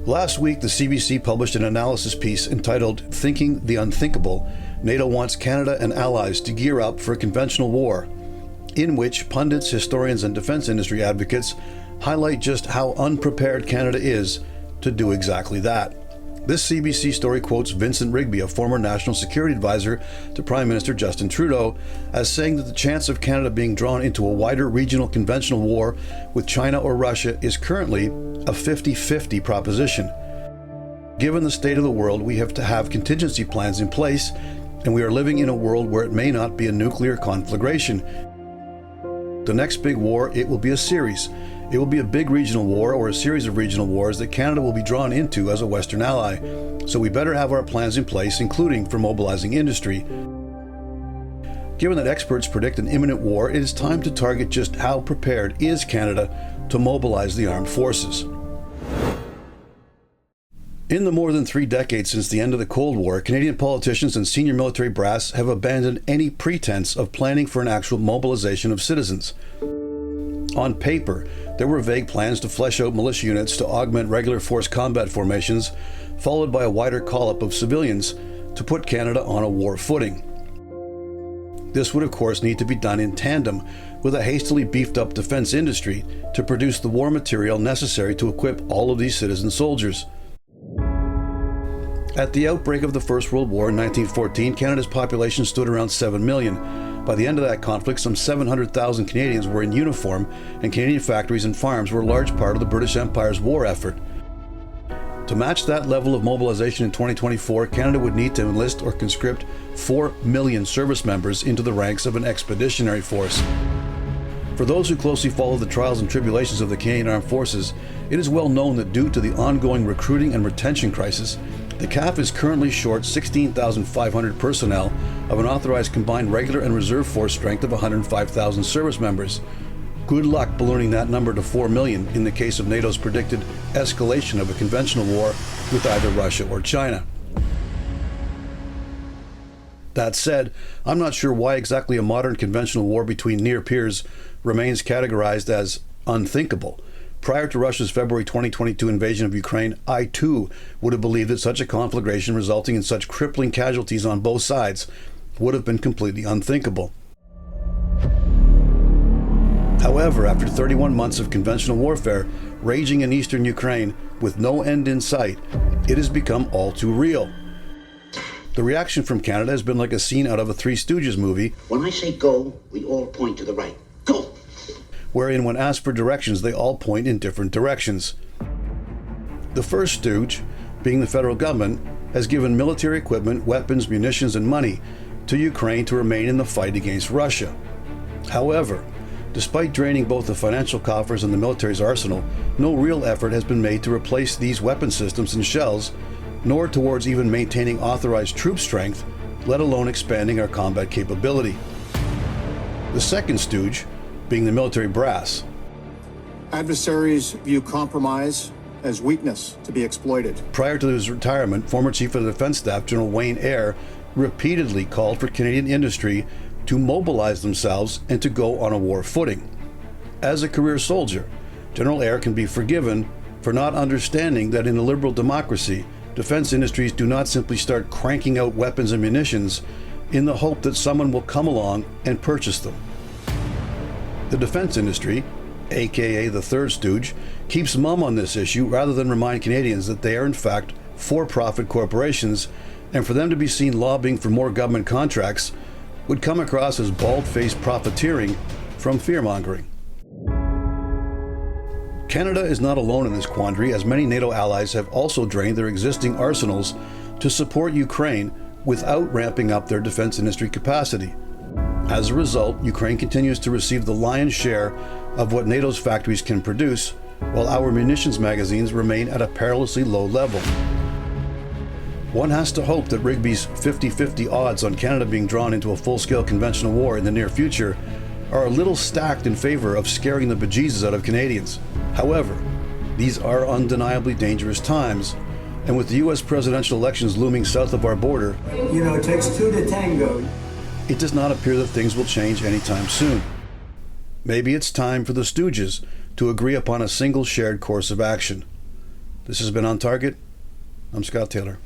Last week, the CBC published an analysis piece entitled "Thinking the Unthinkable: NATO Wants Canada and Allies to Gear Up for a Conventional War," in which pundits, historians, and defense industry advocates highlight just how unprepared Canada is to do exactly that. This CBC story quotes Vincent Rigby, a former national security advisor to Prime Minister Justin Trudeau, as saying that the chance of Canada being drawn into a wider regional conventional war with China or Russia is currently a 50-50 proposition. Given the state of the world, we have to have contingency plans in place, and we are living in a world where it may not be a nuclear conflagration. The next big war, it will be a series. It will be a big regional war or a series of regional wars that Canada will be drawn into as a Western ally. So we better have our plans in place, including for mobilizing industry. Given that experts predict an imminent war, it is time to target just how prepared is Canada to mobilize the armed forces. In the more than 3 decades since the end of the Cold War, Canadian politicians and senior military brass have abandoned any pretense of planning for an actual mobilization of citizens. On paper, there were vague plans to flesh out militia units to augment regular force combat formations, followed by a wider call-up of civilians to put Canada on a war footing. This would of course need to be done in tandem with a hastily beefed up defense industry to produce the war material necessary to equip all of these citizen soldiers. At the outbreak of the First World War in 1914, Canada's population stood around 7 million. By the end of that conflict, some 700,000 Canadians were in uniform, and Canadian factories and farms were a large part of the British Empire's war effort. To match that level of mobilization in 2024, Canada would need to enlist or conscript 4 million service members into the ranks of an expeditionary force. For those who closely follow the trials and tribulations of the Canadian Armed Forces, it is well known that due to the ongoing recruiting and retention crisis, the CAF is currently short 16,500 personnel of an authorized combined regular and reserve force strength of 105,000 service members. Good luck ballooning that number to 4 million in the case of NATO's predicted escalation of a conventional war with either Russia or China. That said, I'm not sure why exactly a modern conventional war between near peers remains categorized as unthinkable. Prior to Russia's February 2022 invasion of Ukraine, I too would have believed that such a conflagration resulting in such crippling casualties on both sides would have been completely unthinkable. However, after 31 months of conventional warfare raging in eastern Ukraine with no end in sight, it has become all too real. The reaction from Canada has been like a scene out of a Three Stooges movie. When I say go, we all point to the right. Go! Wherein when asked for directions, they all point in different directions. The first stooge, being the federal government, has given military equipment, weapons, munitions, and money to Ukraine to remain in the fight against Russia. However, despite draining both the financial coffers and the military's arsenal, no real effort has been made to replace these weapon systems and shells, nor towards even maintaining authorized troop strength, let alone expanding our combat capability. The second stooge, being the military brass. Adversaries view compromise as weakness to be exploited. Prior to his retirement, former Chief of the Defense Staff, General Wayne Eyre, repeatedly called for Canadian industry to mobilize themselves and to go on a war footing. As a career soldier, General Eyre can be forgiven for not understanding that in a liberal democracy, defense industries do not simply start cranking out weapons and munitions in the hope that someone will come along and purchase them. The defense industry, aka the third stooge, keeps mum on this issue rather than remind Canadians that they are in fact for-profit corporations, and for them to be seen lobbying for more government contracts would come across as bald-faced profiteering from fear-mongering. Canada is not alone in this quandary, as many NATO allies have also drained their existing arsenals to support Ukraine without ramping up their defense industry capacity. As a result, Ukraine continues to receive the lion's share of what NATO's factories can produce, while our munitions magazines remain at a perilously low level. One has to hope that Rigby's 50-50 odds on Canada being drawn into a full-scale conventional war in the near future are a little stacked in favor of scaring the bejesus out of Canadians. However, these are undeniably dangerous times, and with the US presidential elections looming south of our border, it takes two to tango. It does not appear that things will change anytime soon. Maybe it's time for the Stooges to agree upon a single shared course of action. This has been On Target. I'm Scott Taylor.